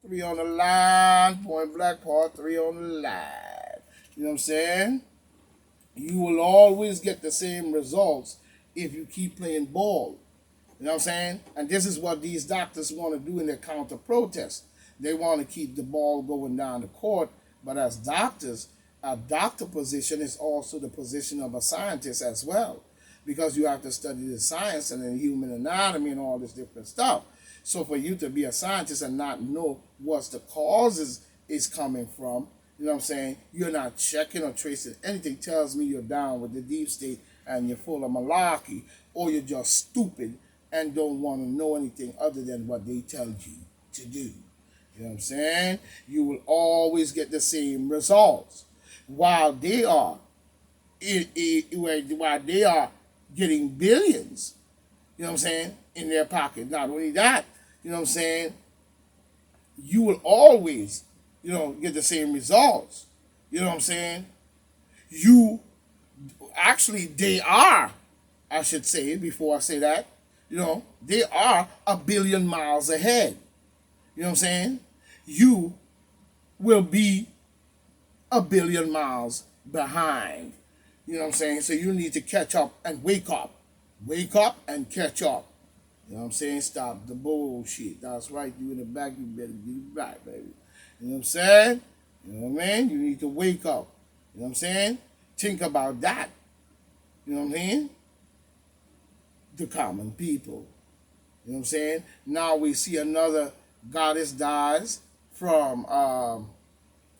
Three on the line, point black, part three on the line. You know what I'm saying? You will always get the same results if you keep playing ball. You know what I'm saying? And this is what these doctors want to do in their counter protest. They want to keep the ball going down the court, but as doctors, a doctor position is also the position of a scientist as well, because you have to study the science and the human anatomy and all this different stuff. So for you to be a scientist and not know what the causes is coming from, you know what I'm saying? You're not checking or tracing anything. Tells me you're down with the deep state and you're full of malarkey, or you're just stupid and don't want to know anything other than what they tell you to do. You know what I'm saying? You will always get the same results. While they are, while they are getting billions, you know what I'm saying, in their pocket. Not only that, you know what I'm saying, you will always, get the same results. You know what I'm saying? You actually, they are, I should say, before I say that, they are a billion miles ahead. You know what I'm saying? You will be a billion miles behind. You know what I'm saying? So you need to catch up and wake up. Wake up and catch up. You know what I'm saying? Stop the bullshit. That's right. You in the back, you better get it back, baby. You know what I'm saying? You know what I mean? You need to wake up. You know what I'm saying? Think about that. You know what I'm saying? The common people. You know what I'm saying? Now we see another goddess dies from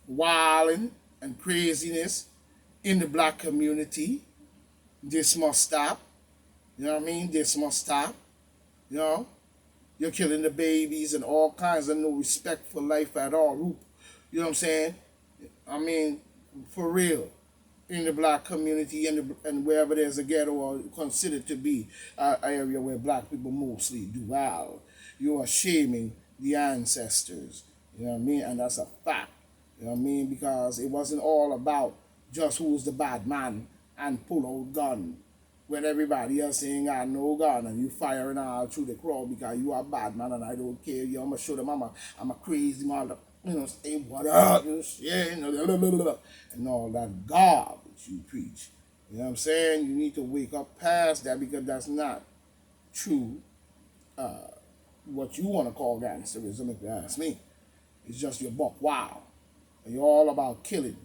wilding and craziness in the black community. This must stop. You know what I mean? This must stop. You know? You're killing the babies and all kinds of no respect for life at all. You know what I'm saying? I mean, for real. In the black community and wherever there's a ghetto or considered to be an area where black people mostly do well, you are shaming the ancestors. You know what I mean? And that's a fact. You know what I mean? Because it wasn't all about just who's the bad man and pull out gun when everybody else ain't got no gun and you firing all through the crowd because you are a bad man and I don't care. You, I'm gonna show them I'm a crazy mother. Say what up, shit, and all that garbage you preach. You know what I'm saying? You need to wake up past that because that's not true. What you want to call gangsterism, if you ask me, it's just your buck wow. And you're all about killing.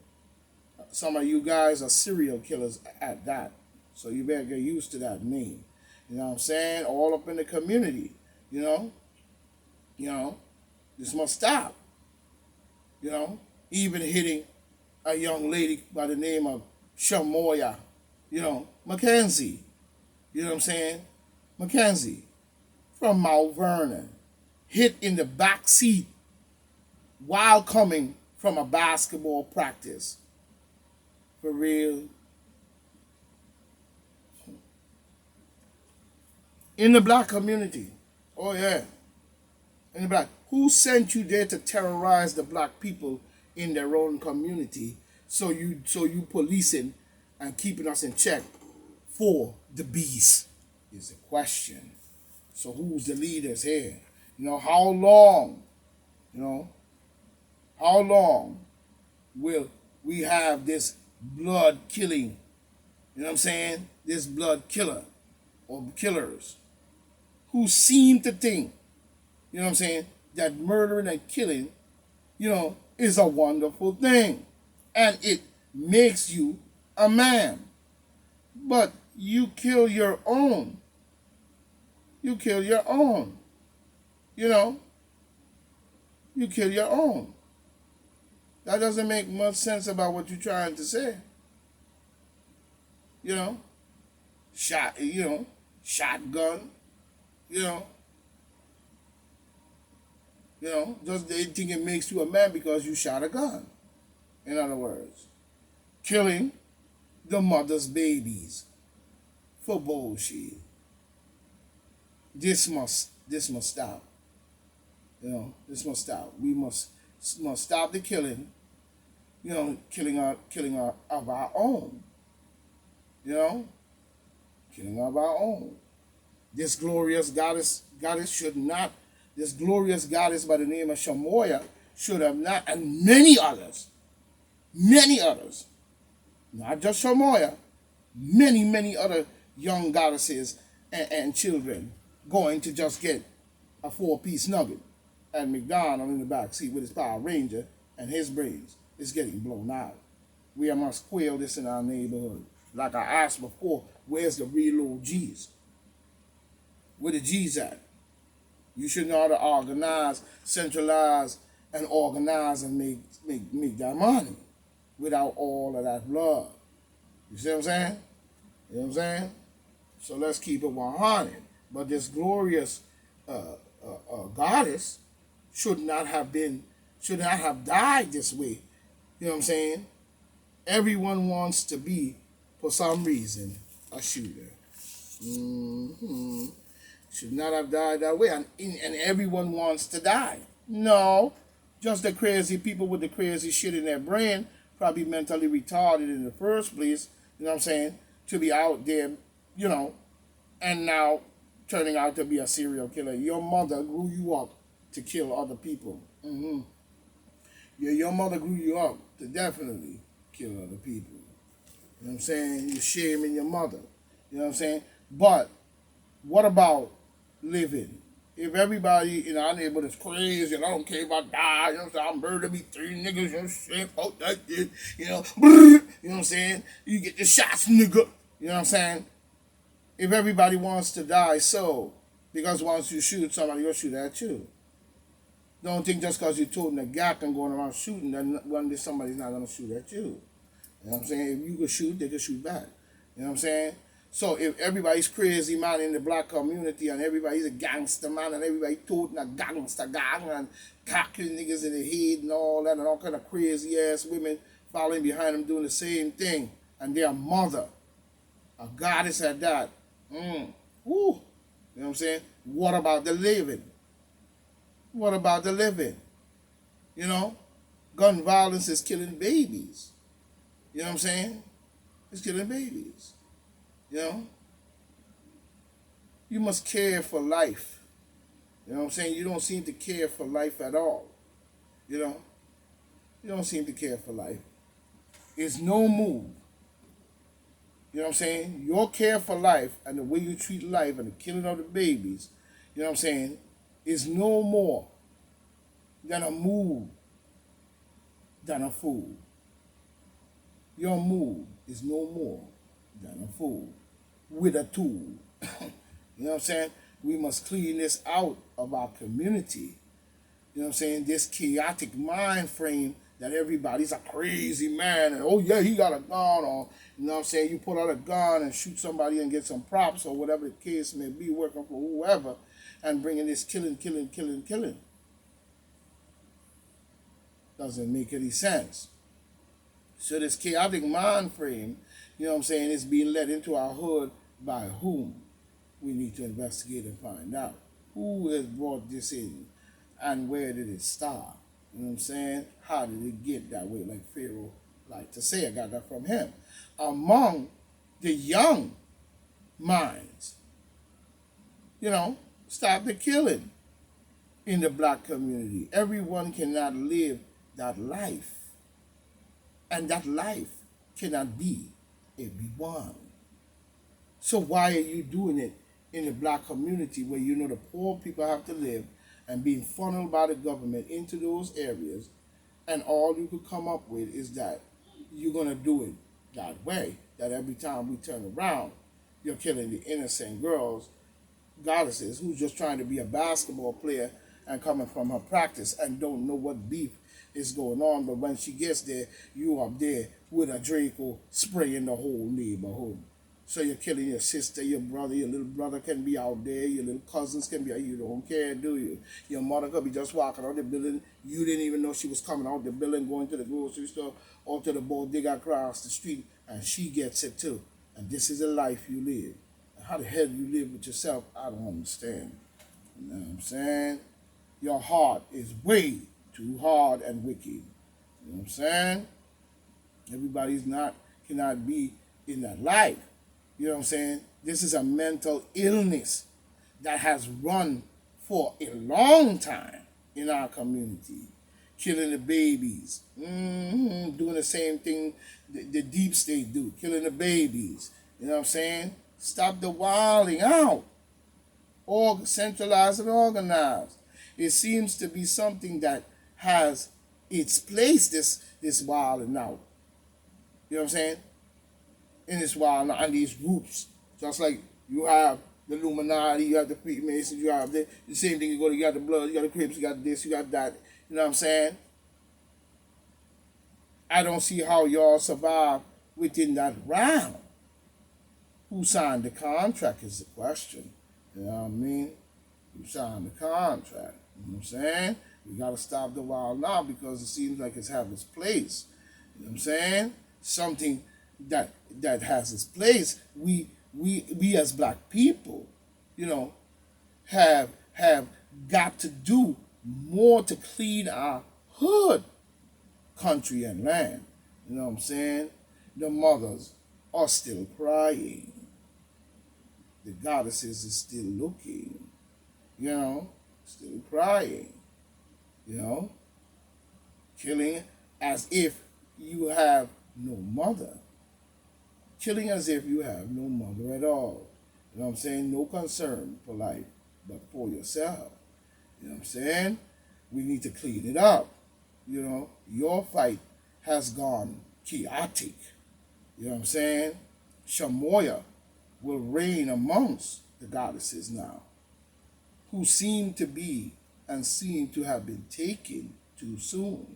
Some of you guys are serial killers at that. So you better get used to that name. You know what I'm saying? All up in the community. You know? You know? This must stop. You know? Even hitting a young lady by the name of Shamoya, Mackenzie. You know what I'm saying? Mackenzie from Mount Vernon. Hit in the back seat while coming from a basketball practice. For real. In the black community. Oh yeah. In the black. Who sent you there to terrorize the black people in their own community? So you policing and keeping us in check for the beast is the question. So who's the leaders here? How long? You know, how long will we have this blood killing? You know what I'm saying? This blood killer or killers who seem to think, you know what I'm saying, that murdering and killing, is a wonderful thing. And it makes you a man. But you kill your own. You kill your own. You know, you kill your own. That doesn't make much sense about what you're trying to say. You know, shotgun, you know, just they think it makes you a man because you shot a gun. In other words, killing the mother's babies for bullshit. This must stop. This must stop. We must stop the killing. Killing of our own. You know, killing of our own. This glorious goddess should not. this glorious goddess by the name of Shamoya should have not, and many others, not just Shamoya, many other young goddesses and children going to just get a four-piece nugget and McDonald in the back seat with his Power Ranger and his brains is getting blown out. We must quail this in our neighborhood. Like I asked before, where's the real old G's? Where the G's at? You should know how to organize, centralize, and organize and make that money without all of that blood. You see what I'm saying? You know what I'm saying? So let's keep it 100. But this glorious goddess should not have died this way. You know what I'm saying? Everyone wants to be, for some reason, a shooter. Should not have died that way. And everyone wants to die. No. Just the crazy people with the crazy shit in their brain, probably mentally retarded in the first place, you know what I'm saying, to be out there, you know, and now turning out to be a serial killer. Your mother grew you up to kill other people. Your mother grew you up to definitely kill other people. You know what I'm saying? You're shaming your mother. You know what I'm saying? But what about living? If everybody in our neighborhood is crazy and I don't care about die, you know what I'm saying? I'm murder me 3 niggas, you know what I'm saying? Fuck that shit, you know? You know what I'm saying? You get the shots, nigga. You know what I'm saying? If everybody wants to die, so, because once you shoot somebody, you'll shoot at you. Don't think just because you're toting a gap and going around shooting, that one day somebody's not going to shoot at you. You know what I'm saying? If you could shoot, they could shoot back. You know what I'm saying? So if everybody's crazy, man, in the black community, and everybody's a gangster, man, and everybody toting a gangster gang and cocking niggas in the head and all that, and all kind of crazy-ass women following behind them doing the same thing, and their mother, a goddess at that, woo, you know what I'm saying? What about the living? What about the living? You know? Gun violence is killing babies. You know what I'm saying? It's killing babies. You know? You must care for life. You know what I'm saying? You don't seem to care for life at all. You know? You don't seem to care for life. It's no move. You know what I'm saying? Your care for life and the way you treat life and the killing of the babies, you know what I'm saying, is no more than a move than a fool. Your move is no more than a fool with a tool. You know what I'm saying? We must clean this out of our community. You know what I'm saying? This chaotic mind frame that everybody's a crazy man and oh yeah, he got a gun, or you know what I'm saying, you pull out a gun and shoot somebody and get some props or whatever the case may be, working for whoever, and bringing this killing. Doesn't make any sense. So this chaotic mind frame, you know what I'm saying, is being led into our hood by whom? We need to investigate and find out. Who has brought this in and where did it start? You know what I'm saying? How did it get that way? Like Pharaoh liked to say, I got that from him. Among the young minds, you know, stop the killing in the black community. Everyone cannot live that life. And that life cannot be everyone. So why are you doing it in the black community where you know the poor people have to live and being funneled by the government into those areas, and all you could come up with is that you're going to do it that way, that every time we turn around, you're killing the innocent girls, goddesses, who's just trying to be a basketball player and coming from her practice and don't know what beef is going on, but when she gets there, you up there with a Draco spraying the whole neighborhood. So you're killing your sister, your brother, your little brother can be out there, your little cousins can be out. You don't care, do you? Your mother could be just walking out the building. You didn't even know she was coming out the building, going to the grocery store or to the bodega across the street, and she gets it too. And this is the life you live. And how the hell you live with yourself, I don't understand. You know what I'm saying? Your heart is way too hard and wicked. You know what I'm saying? Everybody's cannot be in that life. You know what I'm saying? This is a mental illness that has run for a long time in our community, killing the babies, doing the same thing the deep state do, killing the babies. You know what I'm saying? Stop the wilding out. Centralized and organized. It seems to be something that has its place, this wilding out. You know what I'm saying? In this wilding out, and these groups. Just like you have the Illuminati, you have the Freemasons, you have the same thing. You got the Blood, you got the Crips, you got this, you got that. You know what I'm saying? I don't see how y'all survive within that round. Who signed the contract is the question. You know what I mean? Who signed the contract? You know what I'm saying? We got to stop the wild now because it seems like it's have its place. You know what I'm saying? Something that has its place. We as black people, you know, have got to do more to clean our hood, country and land. You know what I'm saying? The mothers are still crying. The goddesses are still looking, you know, still crying, you know, killing as if you have no mother, killing as if you have no mother at all. You know what I'm saying? No concern for life, but for yourself. You know what I'm saying? We need to clean it up. You know, your fight has gone chaotic. You know what I'm saying? Shamoya will reign amongst the goddesses now, who seem to be and seem to have been taken too soon.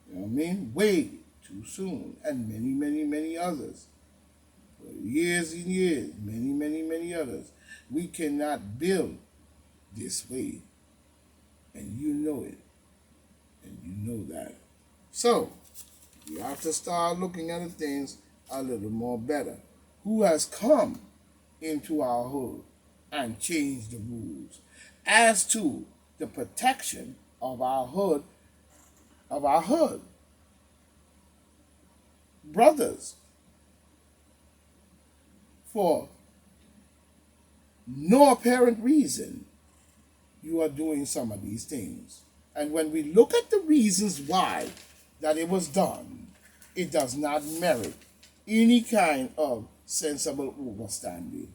You know what I mean? Way too soon. And many, many, many others. For years and years, many, many, many others. We cannot build this way. And you know it. And you know that. So, we have to start looking at the things a little more better. Who has come into our hood and changed the rules as to the protection of our hood, brothers, for no apparent reason you are doing some of these things. And when we look at the reasons why that it was done, it does not merit any kind of sensible overstanding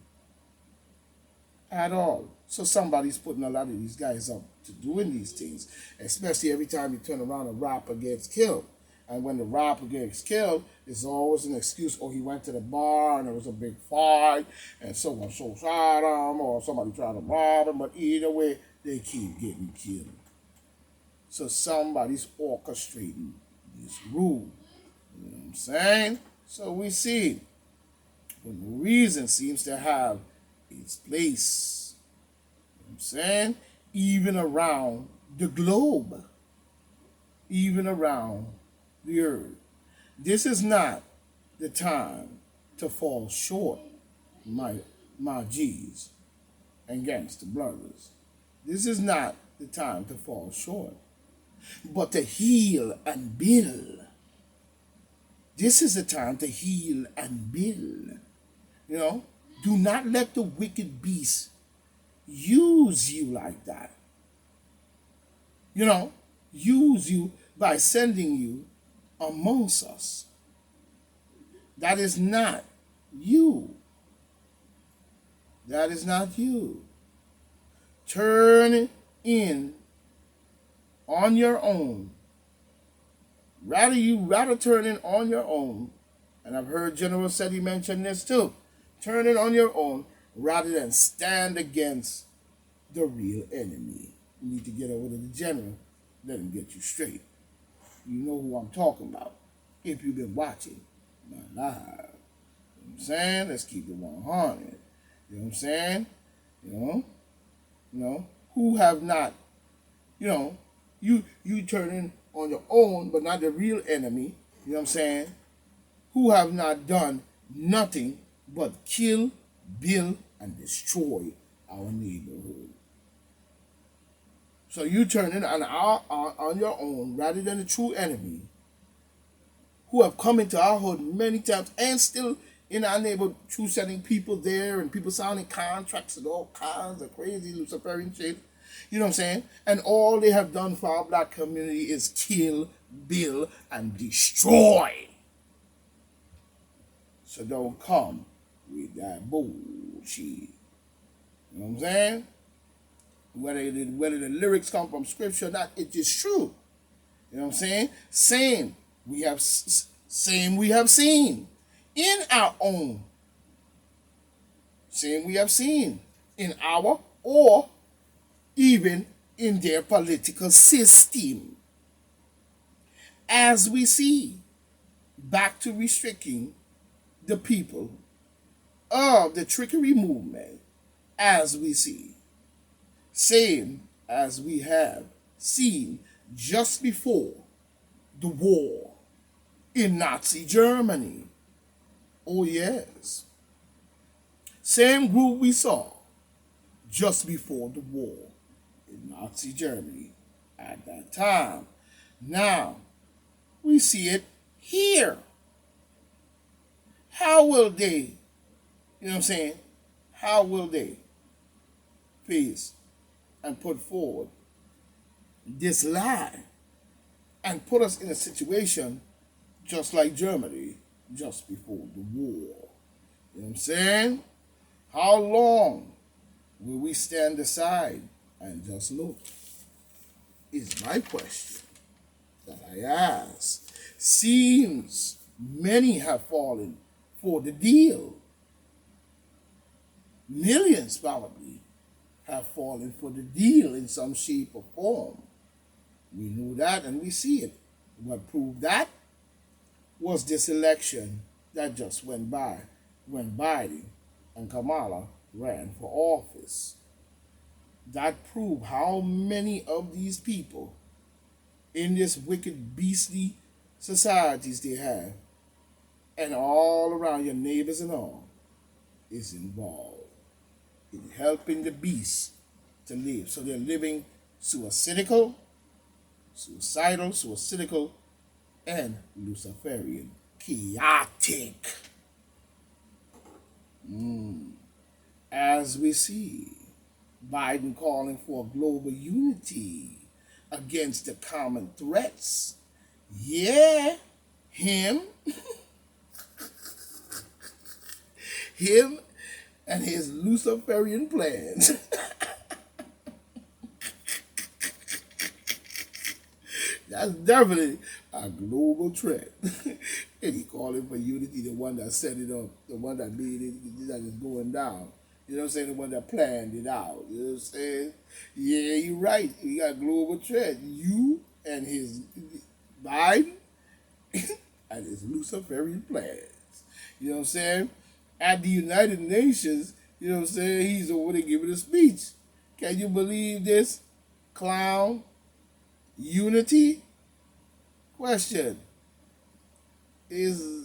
at all. So somebody's putting a lot of these guys up to doing these things, especially every time you turn around, a rapper gets killed. And when the rapper gets killed, there's always an excuse. Oh, he went to the bar and there was a big fight and someone so shot him or somebody tried to rob him. But either way, they keep getting killed. So somebody's orchestrating this rule. You know what I'm saying? So we see when reason seems to have its place, you know what I'm saying? Even around the globe, even around the earth. This is not the time to fall short, my G's and gangster brothers. This is not the time to fall short, but to heal and build. This is the time to heal and build. You know, do not let the wicked beast use you like that. You know, use you by sending you amongst us. That is not you. That is not you. Turn in on your own. Rather turn in on your own, and I've heard General Seti mention this too. Turn it on your own rather than stand against the real enemy. You need to get over to the general, let him get you straight. You know who I'm talking about if you've been watching my live. You know what I'm saying? Let's keep it 100. You know what I'm saying? You know, who have not, you turning on your own, but not the real enemy, you know what I'm saying? Who have not done nothing but kill, build, and destroy our neighborhood. So you turning on your own rather than the true enemy, who have come into our hood many times and still in our neighborhood, true sending people there and people signing contracts and all kinds of crazy Luciferian shit. You know what I'm saying? And all they have done for our black community is kill, build, and destroy. So don't come with that bullshit. You know what I'm saying? Whether the lyrics come from scripture or not, it is true. You know what I'm saying? Same we have seen in our own. Same we have seen in our or even in their political system. As we see, back to restricting the people of the trickery movement, as we see. Same as we have seen just before the war in Nazi Germany. Oh, yes. Same group we saw just before the war in Nazi Germany at that time. Now, we see it here. How will they, you know what I'm saying? How will they face and put forward this lie and put us in a situation just like Germany just before the war? You know what I'm saying? How long will we stand aside and just look? Is my question that I ask. Seems many have fallen for the deal. Millions probably have fallen for the deal in some shape or form. We know that and we see it. What proved that was this election that just went by when Biden and Kamala ran for office. That proved how many of these people in this wicked, beastly societies they have, and all around your neighbors and all, is involved in helping the beast to live. So they're living suicidal, and Luciferian, chaotic. As we see, Biden calling for global unity against the common threats. Yeah, him and his Luciferian plans. That's definitely a global threat. And he calling for unity, the one that set it up, the one that made it, that is going down. You know what I'm saying? The one that planned it out. You know what I'm saying? Yeah, you're right. We got global threat. You and his Biden and his Luciferian plans. You know what I'm saying? At the United Nations, you know what I'm saying? He's over there giving a speech. Can you believe this? Clown. Unity? Question. Is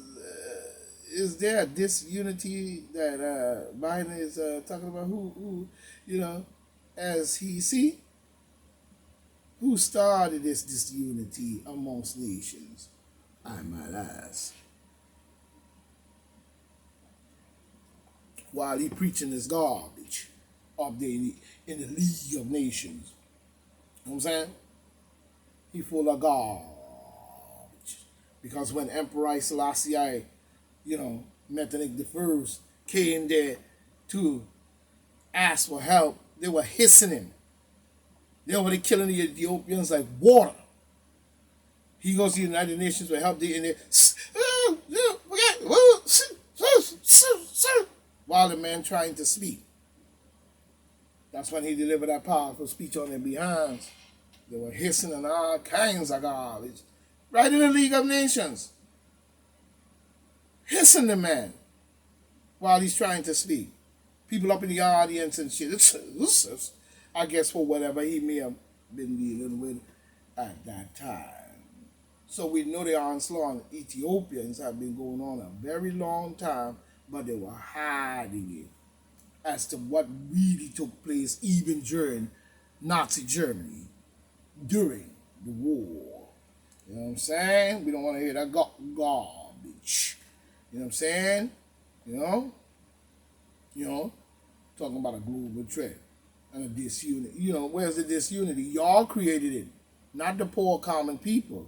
there a disunity that Biden is talking about? Who, you know, as he see? Who started this disunity amongst nations? I might ask. While he preaching this garbage up there in the League of Nations. You know what I'm saying? He full of garbage. Because when Emperor Selassie, you know, Metternich the First came there to ask for help, they were hissing him. They were killing the Ethiopians like water. He goes to the United Nations for help. They in there, while the man trying to speak. That's when he delivered that powerful speech on their behinds. They were hissing and all kinds of garbage. Right in the League of Nations. Hissing the man while he's trying to speak. People up in the audience and shit. I guess for whatever he may have been dealing with at that time. So we know the onslaught on Ethiopians have been going on a very long time, but they were hiding it as to what really took place even during Nazi Germany, during the war. You know what I'm saying? We don't want to hear that garbage. You know what I'm saying? You know, talking about a global threat. and a disunity. Where's the disunity? Y'all created it, not the poor common people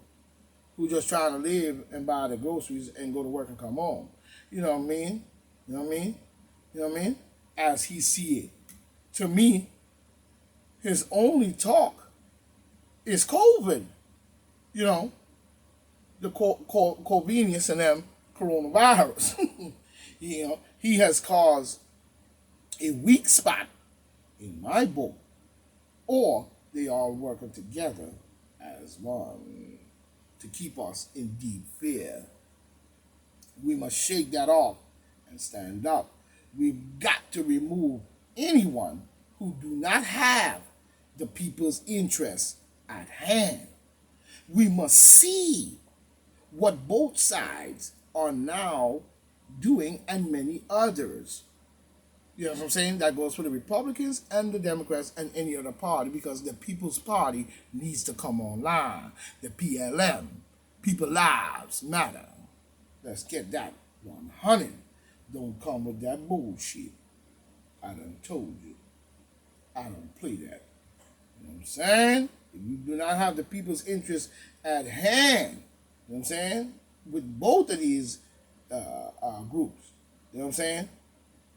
who just trying to live and buy the groceries and go to work and come home. You know what I mean? You know what I mean? You know what I mean? As he see it. To me, his only talk is COVID. You know, the convenience and them coronavirus. He has caused a weak spot in my book, or they are working together as one to keep us in deep fear. We must shake that off and stand up. We've got to remove anyone who do not have the people's interests at hand. We must see what both sides are now doing and many others. You know what I'm saying? That goes for the Republicans and the Democrats and any other party, because the People's Party needs to come online. The PLM, People Lives Matter. Let's get that 100. Don't come with that bullshit. I done told you. I don't play that. You know what I'm saying? If you do not have the people's interest at hand, you know what I'm saying? With both of these groups, you know what I'm saying?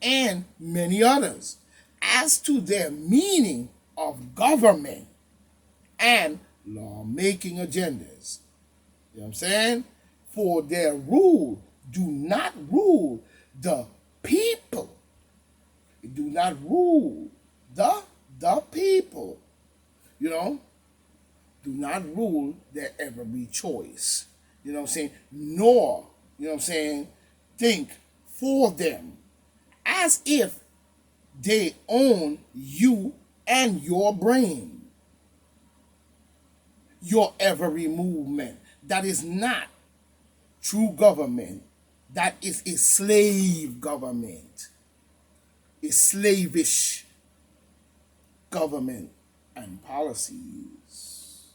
And many others, as to their meaning of government and law-making agendas. You know what I'm saying? For their rule, do not rule the people. Do not rule the people. You know? Do not rule their every choice. You know what I'm saying? Nor, you know what I'm saying, think for them as if they own you and your brain. Your every movement. That is not true government. That is a slave government. A slavish government and policies.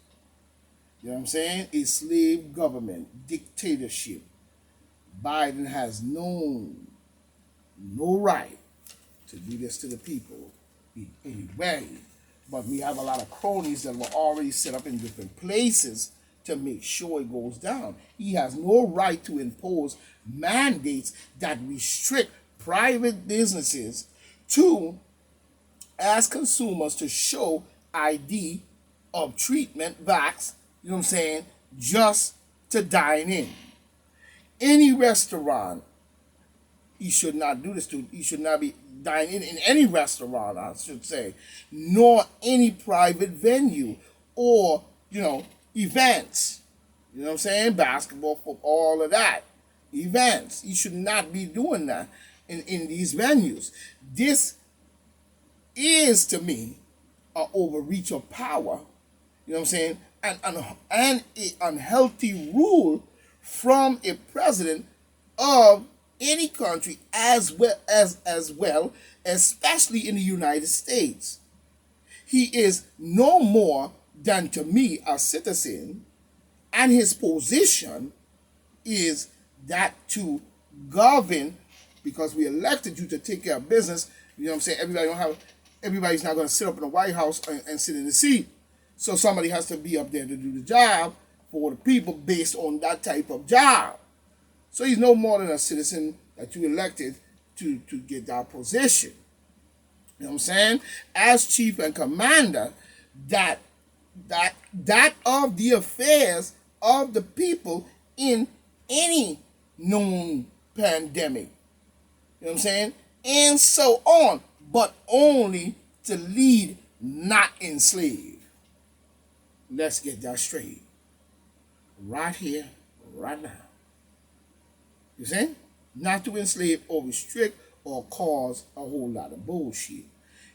You know what I'm saying? A slave government, dictatorship. Biden has no right to do this to the people in any way. But we have a lot of cronies that were already set up in different places to make sure it goes down. He has no right to impose mandates that restrict private businesses to ask consumers to show ID of treatment, vax, you know what I'm saying, just to dine in. Any restaurant, he should not do this to. He should not be dining in any restaurant, I should say, nor any private venue or, events. You know what I'm saying? Basketball, football, all of that. Events. He should not be doing that in these venues. This is, to me, an overreach of power. You know what I'm saying? And an unhealthy rule from a president of any country as well, especially in the United States. He is no more than, to me, a citizen, and his position is that to govern, because we elected you to take care of business. You know what I'm saying? Everybody's not going to sit up in the White House and sit in the seat. So somebody has to be up there to do the job for the people based on that type of job. So he's no more than a citizen that you elected to get that position. You know what I'm saying? As chief and commander, that of the affairs of the people in any known pandemic. You know what I'm saying? And so on, but only to lead, not enslave. Let's get that straight. Right here, right now. You see? Not to enslave or restrict or cause a whole lot of bullshit.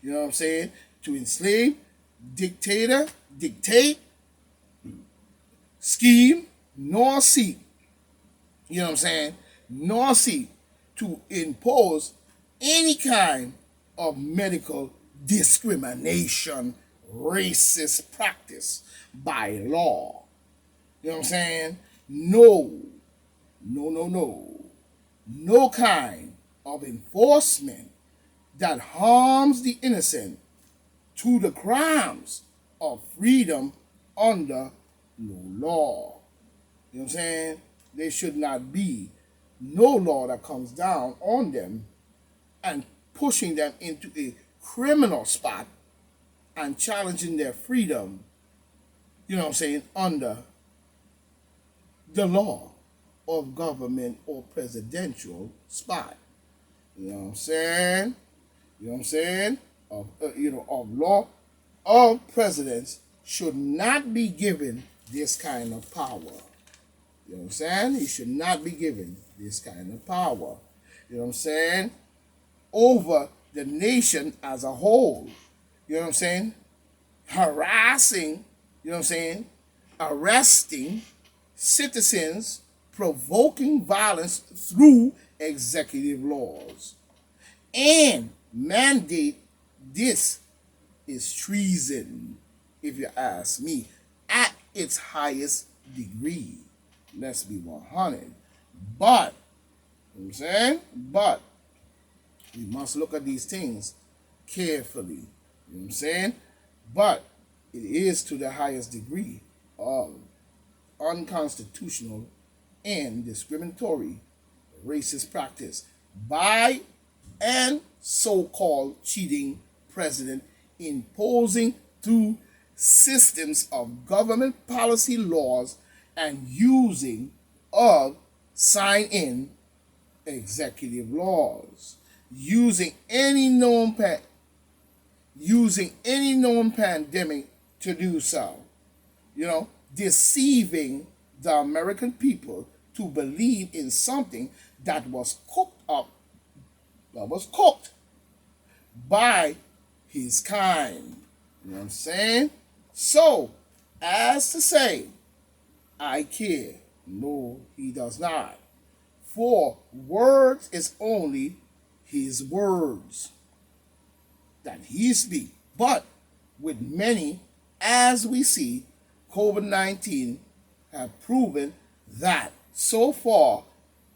You know what I'm saying? To enslave, dictate, scheme, nor seek. You know what I'm saying? Nor seek to impose any kind of medical discrimination, racist practice by law. You know what I'm saying? No. No kind of enforcement that harms the innocent to the crimes of freedom under no law. You know what I'm saying? There should not be no law that comes down on them and pushing them into a criminal spot and challenging their freedom, you know what I'm saying, under the law of government or presidential spot. You know what I'm saying? You know what I'm saying? Of law of presidents should not be given this kind of power. You know what I'm saying? He should not be given this kind of power. You know what I'm saying? Over the nation as a whole. You know what I'm saying? Harassing, you know what I'm saying? Arresting citizens, provoking violence through executive laws. And mandate this is treason, if you ask me, at its highest degree. Let's be 100. But, you know what I'm saying? But, we must look at these things carefully. You know what I'm saying? But, it is to the highest degree of unconstitutional and discriminatory racist practice by an so-called cheating president imposing through systems of government policy laws and using of sign-in executive laws, using any known pandemic to do so, deceiving the American people to believe in something that was cooked by his kind. You know what I'm saying? So, as to say, I care. No, he does not. For words is only his words that he speaks. But with many, as we see, COVID-19 have proven that so far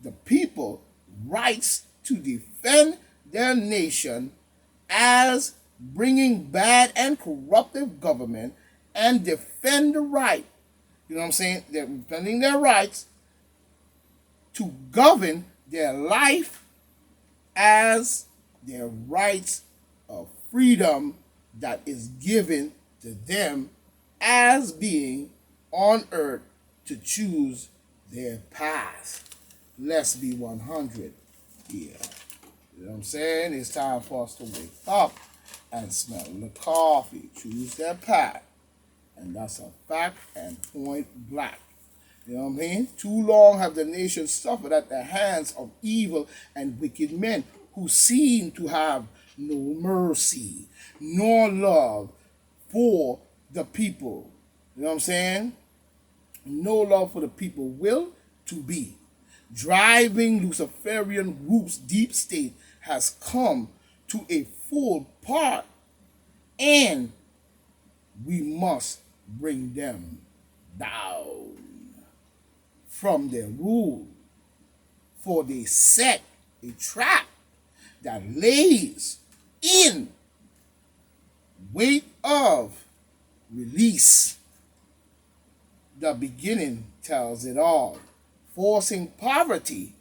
the people rights to defend their nation as bringing bad and corruptive government and defend the right. You know what I'm saying? They're defending their rights to govern their life as their rights of freedom that is given to them as being on earth to choose their path. Let's be 100 here. You know what I'm saying? It's time for us to wake up and smell the coffee. Choose their path. And that's a fact and point blank. You know what I mean? Too long have the nation suffered at the hands of evil and wicked men who seem to have no mercy nor love for the people. You know what I'm saying? No love for the people will to be. Driving Luciferian groups deep state has come to a full part, and we must bring them down from their rule, for they set a trap that lays in wait of release. The beginning tells it all, forcing poverty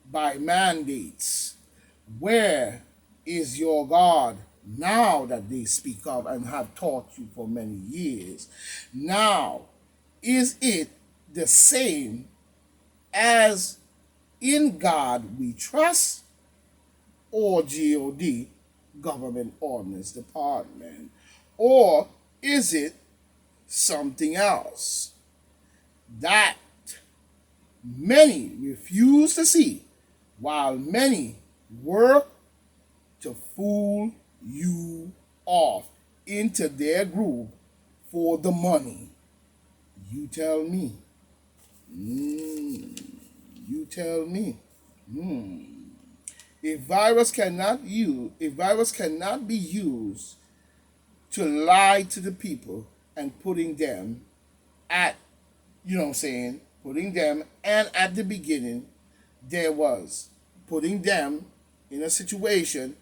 by mandates. Where is your God now that they speak of and have taught you for many years? Now, is it the same as in God we trust, or God, Government Ordnance Department? Or is it something else that many refuse to see, while many work to fool you off into their groove for the money? You tell me. You tell me. If virus cannot be used to lie to the people and putting them at, you know what I'm saying, putting them, and at the beginning there was putting them in a situation,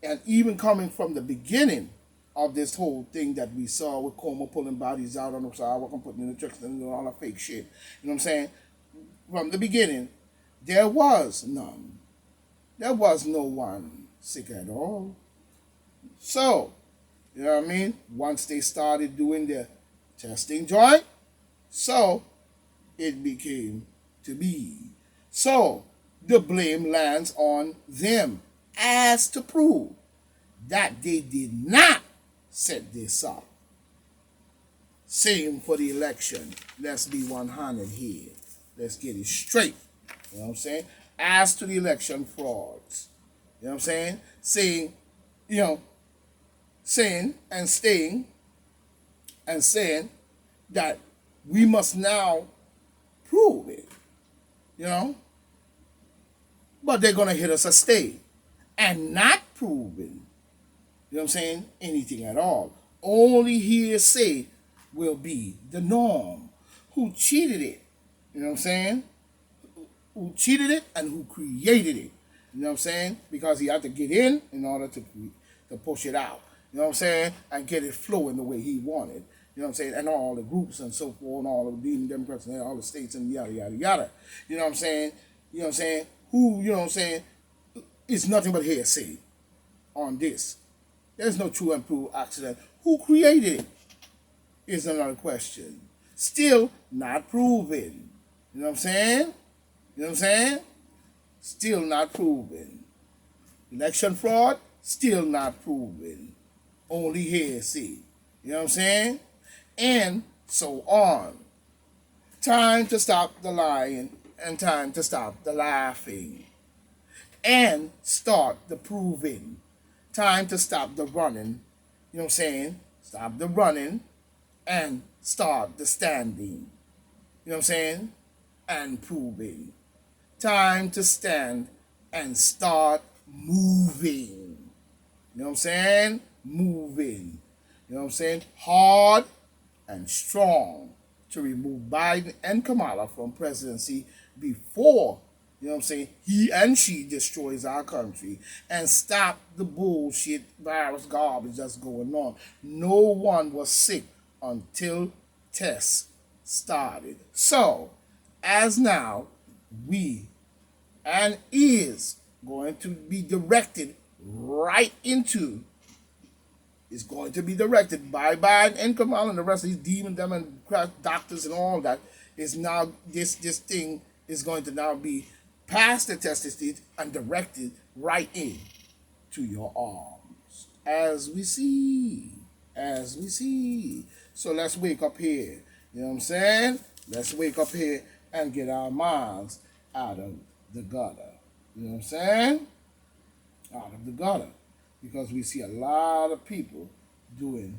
and even coming from the beginning of this whole thing that we saw with Como pulling bodies out on the sidewalk and putting in the trucks and doing all that fake shit. You know what I'm saying? From the beginning, there was none. There was no one sick at all. So, you know what I mean? Once they started doing their testing joint, so it became to be. So, the blame lands on them as to prove that they did not set this up. Same for the election. Let's be 100 here. Let's get it straight. You know what I'm saying? As to the election frauds. You know what I'm saying? Saying, you know, saying and staying and saying that we must now prove it. You know? But they're going to hit us a stay and not proving, you know what I'm saying, anything at all. Only hearsay will be the norm. Who cheated it? You know what I'm saying? Who cheated it and who created it? You know what I'm saying? Because he had to get in order to push it out. You know what I'm saying? And get it flowing the way he wanted. You know what I'm saying? And all the groups and so forth, and all of the Democrats and all the states and yada, yada, yada. You know what I'm saying? You know what I'm saying? Who, you know what I'm saying? It's nothing but hearsay on this. There's no true and proved accident. Who created it is another question. Still not proven. You know what I'm saying? You know what I'm saying? Still not proven. Election fraud, still not proven. Only hearsay. You know what I'm saying? And so on. Time to stop the lying and time to stop the laughing. And start the proving. Time to stop the running. You know what I'm saying? Stop the running and start the standing. You know what I'm saying? And proving. Time to stand and start moving. You know what I'm saying? Moving. You know what I'm saying? Hard and strong to remove Biden and Kamala from presidency before, you know what I'm saying, he and she destroys our country and stop the bullshit virus garbage that's going on. No one was sick until tests started. So, as now, we and is going to be directed right into, is going to be directed by Biden and Kamala and the rest of these demon them and doctors and all that, is now this thing is going to now be past the testing stage and directed right in to your arms. As we see. As we see. So let's wake up here. You know what I'm saying? Let's wake up here and get our minds out of the gutter. You know what I'm saying? Out of the gutter. Because we see a lot of people doing